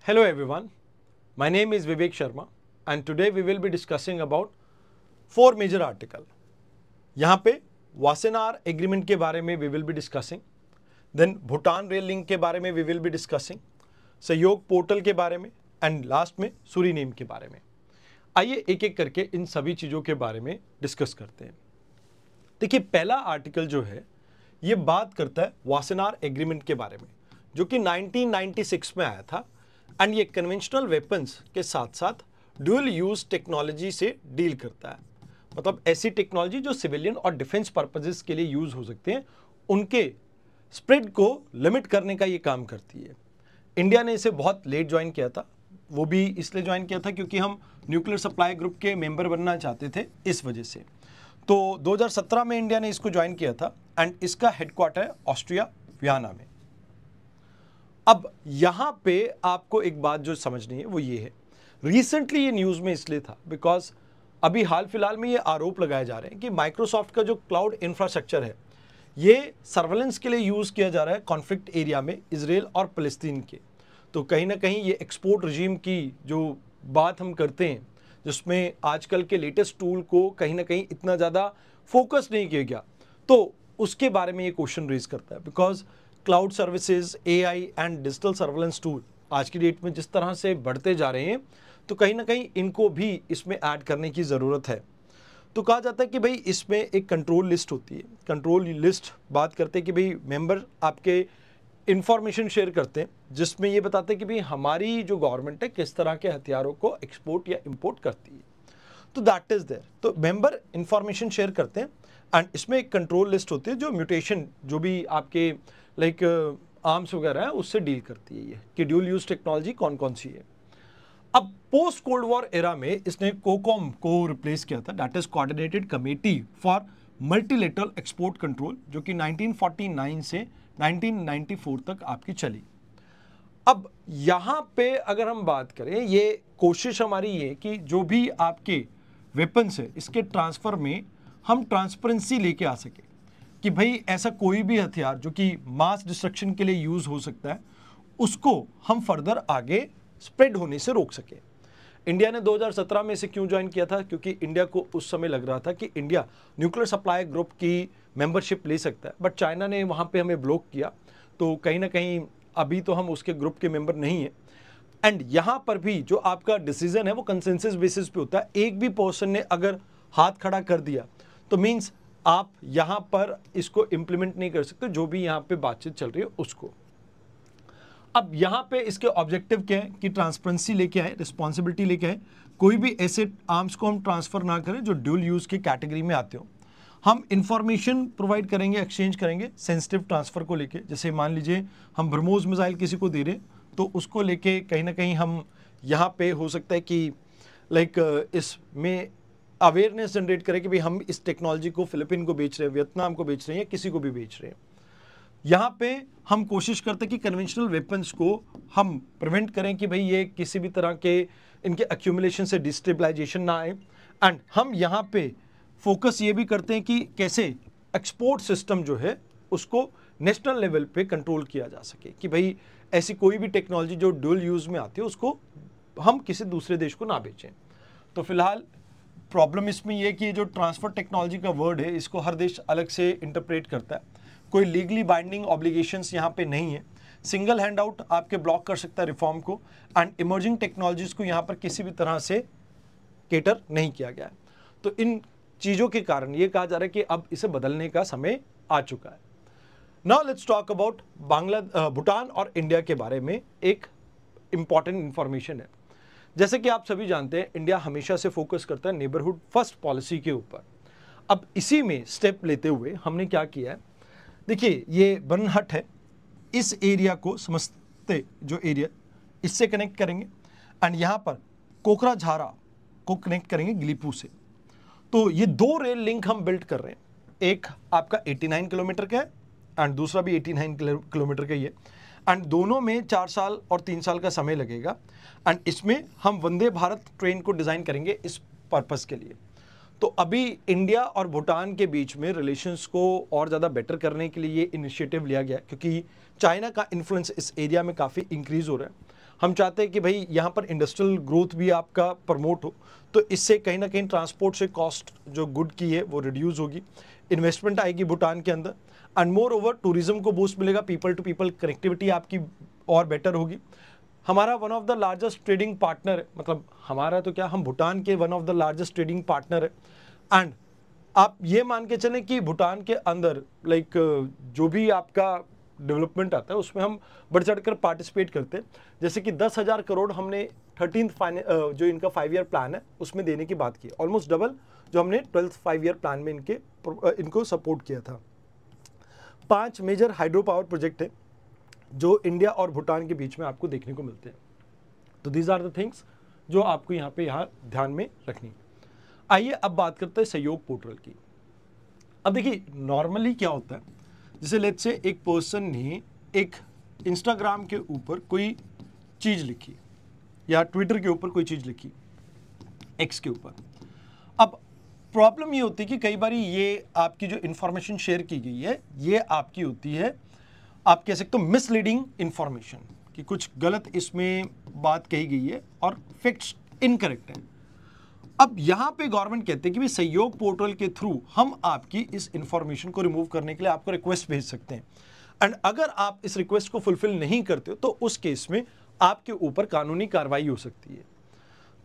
Hello everyone, my name is Vivek Sharma and today we will be discussing about 4 major articles. यहाँ पे Wassenaar agreement के बारे में we will be discussing, then Bhutan rail link के बारे में we will be discussing, सहयोग portal के बारे में एंड लास्ट में सूरीनेम के बारे में. आइए एक एक करके इन सभी चीज़ों के बारे में डिस्कस करते हैं. देखिए पहला आर्टिकल जो है ये बात करता है वासेनार एग्रीमेंट के बारे में जो कि 1996 में आया था एंड ये कन्वेंशनल वेपन्स के साथ साथ ड्यूअल यूज टेक्नोलॉजी से डील करता है. मतलब ऐसी टेक्नोलॉजी जो सिविलियन और डिफेंस पर्पजेस के लिए यूज हो सकते हैं उनके स्प्रेड को लिमिट करने का ये काम करती है. इंडिया ने इसे बहुत लेट ज्वाइन किया था, वो भी इसलिए ज्वाइन किया था क्योंकि हम न्यूक्लियर सप्लाई ग्रुप के मेंबर बनना चाहते थे इस वजह से. तो 2017 में इंडिया ने इसको ज्वाइन किया था एंड इसका हेडक्वार्टर है ऑस्ट्रिया वियना में. अब यहाँ पे आपको एक बात जो समझनी है वो ये है, रिसेंटली ये न्यूज़ में इसलिए था बिकॉज अभी हाल फिलहाल में ये आरोप लगाए जा रहे हैं कि माइक्रोसॉफ्ट का जो क्लाउड इंफ्रास्ट्रक्चर है ये सर्वेलेंस के लिए यूज़ किया जा रहा है कॉन्फ्लिक्ट एरिया में इजराइल और फ़लस्तीन के. तो कहीं ना कहीं ये एक्सपोर्ट रजीम की जो बात हम करते हैं जिसमें आजकल के लेटेस्ट टूल को कहीं ना कहीं इतना ज़्यादा फोकस नहीं किया गया, तो उसके बारे में ये क्वेश्चन रेज करता है. Because cloud services, AI and digital surveillance tool आज की डेट में जिस तरह से बढ़ते जा रहे हैं तो कहीं ना कहीं इनको भी इसमें ऐड करने की ज़रूरत है. तो कहा जाता है कि भाई इसमें एक कंट्रोल लिस्ट होती है. कंट्रोल लिस्ट बात करते हैं कि भाई मेंबर आपके इंफॉर्मेशन शेयर करते हैं जिसमें ये बताते हैं कि भाई हमारी जो गवर्नमेंट है किस तरह के हथियारों को एक्सपोर्ट या इंपोर्ट करती है. तो दैट इज़ देयर. तो मेंबर इंफॉर्मेशन शेयर करते हैं एंड इसमें एक कंट्रोल लिस्ट होती है जो म्यूटेशन जो भी आपके लाइक आर्म्स वगैरह है उससे डील करती है ये कि ड्यूल यूज टेक्नोलॉजी कौन कौन सी है. अब पोस्ट कोल्ड वॉर एरा में इसने कोकॉम को रिप्लेस किया था, that is coordinated committee for multilateral export control जो कि 1949 से 1994 तक आपकी चली. अब यहाँ पे अगर हम बात करें ये कोशिश हमारी ये कि जो भी आपके वेपन्स है इसके ट्रांसफ़र में हम ट्रांसपेरेंसी लेके आ सके कि भाई ऐसा कोई भी हथियार जो कि मास डिस्ट्रक्शन के लिए यूज़ हो सकता है उसको हम फर्दर आगे स्प्रेड होने से रोक सके. इंडिया ने 2017 में इसे क्यों ज्वाइन किया था? क्योंकि इंडिया को उस समय लग रहा था कि इंडिया न्यूक्लियर सप्लाई ग्रुप की मेंबरशिप ले सकता है, बट चाइना ने वहाँ पे हमें ब्लॉक किया. तो कहीं ना कहीं अभी तो हम उसके ग्रुप के मेंबर नहीं हैं. एंड यहाँ पर भी जो आपका डिसीजन है वो कंसेंसस बेसिस पे होता है. एक भी पर्सन ने अगर हाथ खड़ा कर दिया तो मीन्स आप यहाँ पर इसको इम्प्लीमेंट नहीं कर सकते जो भी यहाँ पे बातचीत चल रही है उसको. अब यहाँ पे इसके ऑब्जेक्टिव क्या है कि ट्रांसपेरेंसी लेके आए, रिस्पॉन्सिबिलिटी लेके आए, कोई भी ऐसे आर्म्स को हम ट्रांसफ़र ना करें जो ड्यूल यूज़ की कैटेगरी में आते हो. हम इंफॉर्मेशन प्रोवाइड करेंगे, एक्सचेंज करेंगे सेंसिटिव ट्रांसफ़र को लेके. जैसे मान लीजिए हम ब्रह्मोस मिसाइल किसी को दे रहे तो उसको लेके कहीं ना कहीं हम यहाँ पे हो सकता है कि लाइक इसमें अवेयरनेस जनरेट करें कि भाई हम इस टेक्नोलॉजी को फिलीपीन को बेच रहे हैं, वियतनाम को बेच रहे हैं या किसी को भी बेच रहे हैं. यहाँ पे हम कोशिश करते हैं कि कन्वेंशनल वेपन्स को हम प्रिवेंट करें कि भाई ये किसी भी तरह के इनके एक्यूमुलेशन से डिस्टेबलाइजेशन ना आए. एंड हम यहाँ पे फोकस ये भी करते हैं कि कैसे एक्सपोर्ट सिस्टम जो है उसको नेशनल लेवल पे कंट्रोल किया जा सके कि भाई ऐसी कोई भी टेक्नोलॉजी जो ड्यूल यूज़ में आती है उसको हम किसी दूसरे देश को ना बेचें. तो फिलहाल प्रॉब्लम इसमें यह कि जो ट्रांसफ़र टेक्नोलॉजी का वर्ड है इसको हर देश अलग से इंटरप्रेट करता है. कोई लीगली बाइंडिंग ऑब्लिगेशंस यहाँ पे नहीं है. सिंगल हैंड आउट आपके ब्लॉक कर सकता है रिफॉर्म को एंड इमर्जिंग टेक्नोलॉजीज़ को यहाँ पर किसी भी तरह से केटर नहीं किया गया है. तो इन चीज़ों के कारण ये कहा जा रहा है कि अब इसे बदलने का समय आ चुका है. Now let's talk about Bhutan और इंडिया के बारे में एक इम्पॉर्टेंट इंफॉर्मेशन है. जैसे कि आप सभी जानते हैं इंडिया हमेशा से फोकस करता है नेबरहुड फर्स्ट पॉलिसी के ऊपर. अब इसी में स्टेप लेते हुए हमने क्या किया है, देखिए ये बनहट है, इस एरिया को समझते जो एरिया इससे कनेक्ट करेंगे एंड यहाँ पर कोकराझारा को कनेक्ट करेंगे गिलीपू से. तो ये 2 रेल लिंक हम बिल्ड कर रहे हैं. एक आपका 89 किलोमीटर का है एंड दूसरा भी 89 किलोमीटर का ही है एंड दोनों में 4 साल और 3 साल का समय लगेगा. एंड इसमें हम वंदे भारत ट्रेन को डिज़ाइन करेंगे इस पर्पस के लिए. तो अभी इंडिया और भूटान के बीच में रिलेशंस को और ज़्यादा बेटर करने के लिए ये इनिशिएटिव लिया गया क्योंकि चाइना का इन्फ्लुएंस इस एरिया में काफ़ी इंक्रीज़ हो रहा है. हम चाहते हैं कि भाई यहाँ पर इंडस्ट्रियल ग्रोथ भी आपका प्रमोट हो, तो इससे कहीं ना कहीं ट्रांसपोर्ट से कॉस्ट जो गुड की है वो रिड्यूस होगी, इन्वेस्टमेंट आएगी भूटान के अंदर, एंड मोर ओवर टूरिज्म को बूस्ट मिलेगा, पीपल टू पीपल कनेक्टिविटी आपकी और बेटर होगी। हमारा one of the largest trading partner है, मतलब हमारा तो क्या, हम भूटान के one of the largest trading partner है। एंड आप ये मान के चलें कि भूटान के अंदर लाइक जो भी आपका डेवलपमेंट आता है उसमें हम बढ़ चढ़कर पार्टिसिपेट करते हैं। जैसे कि 10,000 करोड़ हमने 13th जो इनका 5 ईयर प्लान है उसमें देने की बात की, ऑलमोस्ट डबल जो हमने 12th 5 ईयर प्लान में इनको सपोर्ट किया था। 5 मेजर हाइड्रो पावर प्रोजेक्ट है जो इंडिया और भूटान के बीच में आपको देखने को मिलते हैं। तो दीज आर द थिंग्स जो आपको यहाँ ध्यान में रखनी है। आइए अब बात करते हैं सहयोग पोर्टल की। अब देखिए नॉर्मली क्या होता है, जैसे लेट्स से एक पर्सन ने एक इंस्टाग्राम के ऊपर कोई चीज़ लिखी या ट्विटर के ऊपर कोई चीज़ लिखी, एक्स के ऊपर। अब प्रॉब्लम ये होती है कि कई बार ये आपकी जो इन्फॉर्मेशन शेयर की गई है ये आपकी होती है, आप कह सकते हो मिसलीडिंग इन्फॉर्मेशन, कि कुछ गलत इसमें बात कही गई है और फैक्ट्स इनकरेक्ट है। अब यहाँ पे गवर्नमेंट कहते हैं कि भाई सहयोग पोर्टल के थ्रू हम आपकी इस इंफॉर्मेशन को रिमूव करने के लिए आपको रिक्वेस्ट भेज सकते हैं, एंड अगर आप इस रिक्वेस्ट को फुलफिल नहीं करते हो तो उस केस में आपके ऊपर कानूनी कार्रवाई हो सकती है।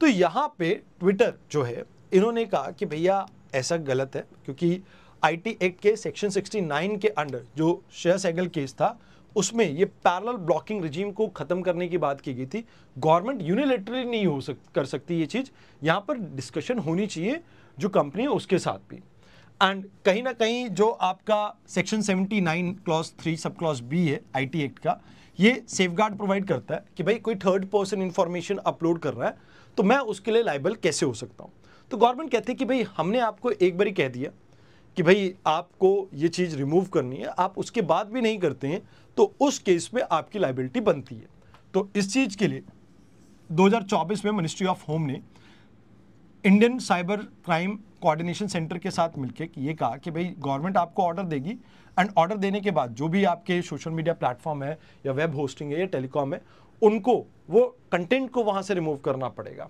तो यहाँ पे ट्विटर जो है इन्होंने कहा कि भैया ऐसा गलत है, क्योंकि आईटी एक्ट के सेक्शन 69 के अंडर जो श्रेया सहगल केस था उसमें ये पैरेलल ब्लॉकिंग रिजीम को खत्म करने की बात की गई थी। गवर्नमेंट यूनिलैटरली नहीं कर सकती ये चीज़, यहाँ पर डिस्कशन होनी चाहिए जो कंपनी है उसके साथ भी। एंड कहीं ना कहीं जो आपका section 79 clause 3 sub clause B है आईटी एक्ट का, ये सेफगार्ड प्रोवाइड करता है कि भाई कोई थर्ड पर्सन इंफॉर्मेशन अपलोड कर रहा है तो मैं उसके लिए लायबल कैसे हो सकता हूँ। तो गवर्नमेंट कहती है कि भाई हमने आपको एक बार ही कह दिया कि भाई आपको ये चीज़ रिमूव करनी है, आप उसके बाद भी नहीं करते हैं तो उस केस में आपकी लायबिलिटी बनती है। तो इस चीज़ के लिए 2024 में मिनिस्ट्री ऑफ होम ने Indian cyber crime coordination centre के साथ मिलकर ये कहा कि भाई गवर्नमेंट आपको ऑर्डर देगी, एंड ऑर्डर देने के बाद जो भी आपके सोशल मीडिया प्लेटफॉर्म है या वेब होस्टिंग है या टेलीकॉम है उनको वो कंटेंट को वहाँ से रिमूव करना पड़ेगा।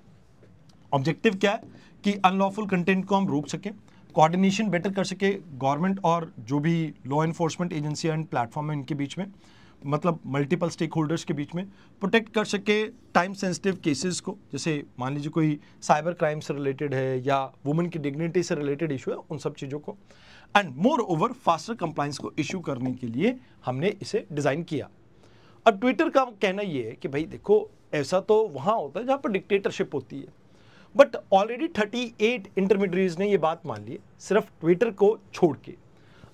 ऑब्जेक्टिव क्या है कि अनलॉफुल कंटेंट को हम रोक सकें, कोऑर्डिनेशन बेटर कर सके गवर्नमेंट और जो भी law enforcement agency and platform है इनके बीच में, मतलब मल्टीपल स्टेक होल्डर्स के बीच में, प्रोटेक्ट कर सके टाइम सेंसिटिव केसेस को, जैसे मान लीजिए कोई साइबर क्राइम से रिलेटेड है या वुमेन की डिग्निटी से रिलेटेड इशू है, उन सब चीज़ों को, and more over faster compliance को इशू करने के लिए हमने इसे डिज़ाइन किया। अब ट्विटर का कहना ये है कि भाई देखो ऐसा तो वहाँ होता है जहाँ पर डिक्टेटरशिप होती है, बट ऑलरेडी 38 इंटरमीडिएट्स ने ये बात मान ली सिर्फ ट्विटर को छोड़ के।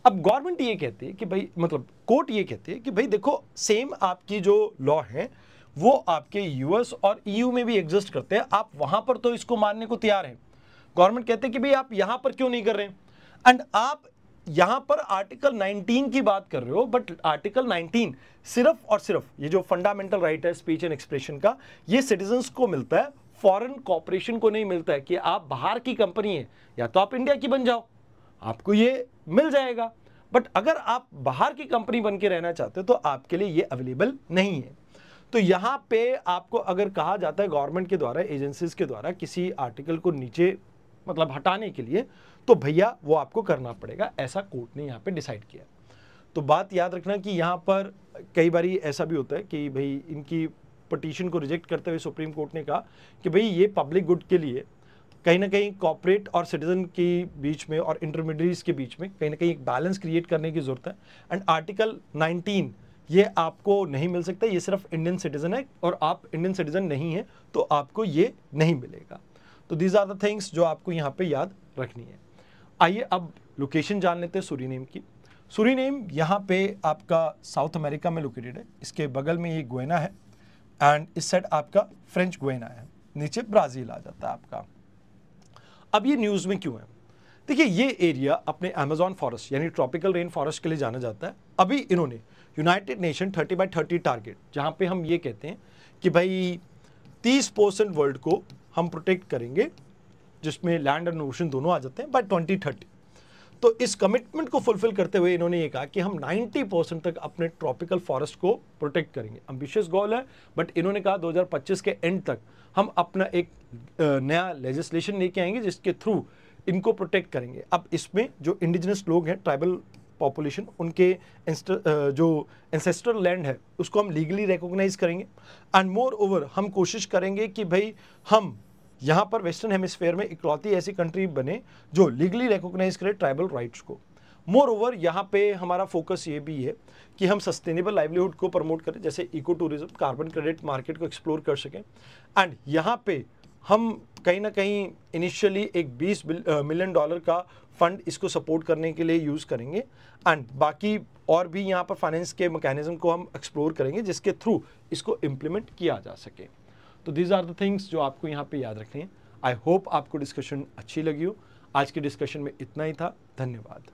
अब गवर्नमेंट ये कहती है कि भाई, मतलब कोर्ट ये कहती है कि भाई देखो सेम आपकी जो लॉ है वो आपके यूएस और ईयू में भी एग्जिस्ट करते हैं, आप वहां पर तो इसको मानने को तैयार हैं। गवर्नमेंट कहते हैं कि भाई आप यहां पर क्यों नहीं कर रहे हैं, एंड आप यहां पर आर्टिकल 19 की बात कर रहे हो, बट आर्टिकल 19 सिर्फ और सिर्फ ये जो फंडामेंटल राइट है स्पीच एंड एक्सप्रेशन का, ये सिटीजन्स को मिलता है, फॉरेन कॉर्पोरेशन को नहीं मिलता है। कि आप बाहर की कंपनी है या तो आप इंडिया की बन जाओ, आपको ये मिल जाएगा, बट अगर आप बाहर की कंपनी बन के रहना चाहते हो तो आपके लिए ये अवेलेबल नहीं है। तो यहाँ पे आपको अगर कहा जाता है गवर्नमेंट के द्वारा, एजेंसीज के द्वारा किसी आर्टिकल को नीचे मतलब हटाने के लिए, तो भैया वो आपको करना पड़ेगा, ऐसा कोर्ट ने यहाँ पे डिसाइड किया। तो बात याद रखना कि यहाँ पर कई बार ऐसा भी होता है कि भाई इनकी पिटीशन को रिजेक्ट करते हुए सुप्रीम कोर्ट ने कहा कि भाई ये पब्लिक गुड के लिए कहीं ना कहीं कॉर्पोरेट और सिटीजन के बीच में और इंटरमीडिएट्स के बीच में कहीं ना कहीं एक बैलेंस क्रिएट करने की जरूरत है, एंड आर्टिकल 19 ये आपको नहीं मिल सकता, ये सिर्फ इंडियन सिटीजन है और आप इंडियन सिटीजन नहीं है तो आपको ये नहीं मिलेगा। तो दीज आर द थिंग्स जो आपको यहाँ पे याद रखनी है। आइए अब लोकेशन जान लेते हैं सूरीनेम की। सूरीनेम यहाँ पे आपका साउथ अमेरिका में लोकेटेड है, इसके बगल में ये गुयाना है एंड इस साइड आपका फ्रेंच गुयाना है, नीचे ब्राज़ील आ जाता है आपका। अब ये न्यूज़ में क्यों है? देखिए ये एरिया अपने अमेजॉन फॉरेस्ट यानी ट्रॉपिकल रेन फॉरेस्ट के लिए जाना जाता है। अभी इन्होंने यूनाइटेड नेशन 30x30 टारगेट, जहाँ पे हम ये कहते हैं कि भाई 30% वर्ल्ड को हम प्रोटेक्ट करेंगे, जिसमें लैंड एंड ओशन दोनों आ जाते हैं बाय 2030। तो इस कमिटमेंट को फुलफिल करते हुए इन्होंने ये कहा कि हम 90% तक अपने ट्रॉपिकल फॉरेस्ट को प्रोटेक्ट करेंगे। एम्बिशियस गोल है, बट इन्होंने कहा 2025 के एंड तक हम अपना एक नया लेजिस्लेशन लेके आएंगे जिसके थ्रू इनको प्रोटेक्ट करेंगे। अब इसमें जो इंडिजिनस लोग हैं, ट्राइबल पॉपुलेशन, उनके जो एंसेस्ट्रल लैंड है उसको हम लीगली रिकॉग्नाइज करेंगे। एंड मोर ओवर हम कोशिश करेंगे कि भाई हम यहाँ पर वेस्टर्न हेमिस्फेयर में इकलौती ऐसी कंट्री बने जो लीगली रिकॉग्नाइज करे ट्राइबल राइट्स को। मोर ओवर यहाँ पे हमारा फोकस ये भी है कि हम सस्टेनेबल लाइवलीहुड को प्रमोट करें, जैसे eco tourism, carbon credit market को एक्सप्लोर कर सकें। एंड यहाँ पे हम कहीं ना कहीं इनिशियली एक $20 मिलियन का फंड इसको सपोर्ट करने के लिए यूज़ करेंगे। एंड बाकी और भी यहाँ पर फाइनेंस के मैकेनिज्म को हम एक्सप्लोर करेंगे जिसके थ्रू इसको इम्प्लीमेंट किया जा सके। तो दीज आर द थिंग्स जो आपको यहाँ पे याद रखनी है। आई होप आपको डिस्कशन अच्छी लगी हो। आज के डिस्कशन में इतना ही था। धन्यवाद।